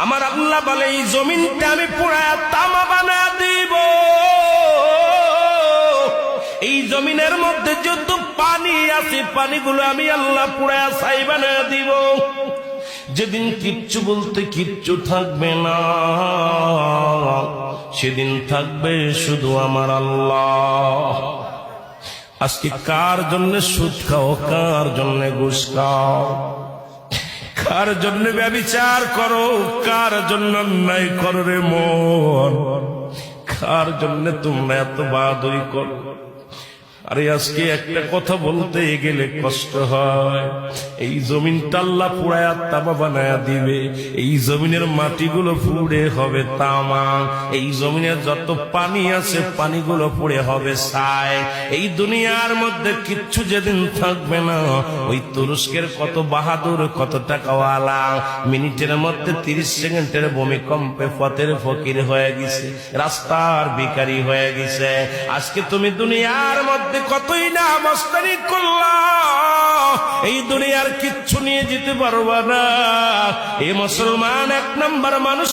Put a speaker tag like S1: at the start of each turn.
S1: আমার আল্লাহ বলে এই জমিনটা আমি পুরায়া তামা বানা দিব। এই জমিনের মধ্যে যত পানি আছে পানিগুলো আমি আল্লাহ পুরায়া ছাই বানা দিব। যেদিন কিচ্ছু বলতে কিচ্ছু থাকবে না, সেদিন থাকবে শুধু আমার আল্লাহ। আজকে কার জন্য সুদ খাও, কার জন্য ঘুষ খাও, কার জন্য ব্যভিচার করো, কার জন্য অন্যায় করো রে মন, কার জন্য তোমরা এত বাহাদুরি করো। আরে আজকে একটা কথা বলতে গেলে কষ্ট হয়। এই জমিনটা আল্লাহ পুরায়া তামা বানায়া দিবে। এই জমিনের মাটিগুলো পুড়ে হবে তামা। এই জমিনের যত পানি আছে পানিগুলো পুড়ে হবে ছাই। এই দুনিয়ার মধ্যে কিচ্ছু যেদিন থাকবে না, ওই তুরস্কের কত বাহাদুর, কত টাকাওয়ালা মিনিটের মধ্যে 30 সেকেন্ডের ভূমিকম্পে পথের ফকির হয়ে গেছে, রাস্তার ভিখারি হয়ে গেছে। আজকে তুমি দুনিয়ার মধ্যে কতই না মস্তানি করলা, এই দুনিয়ার কিচ্ছু নিয়ে যেতে পারবা না। এই মুসলমান 1 নাম্বার মানুষ।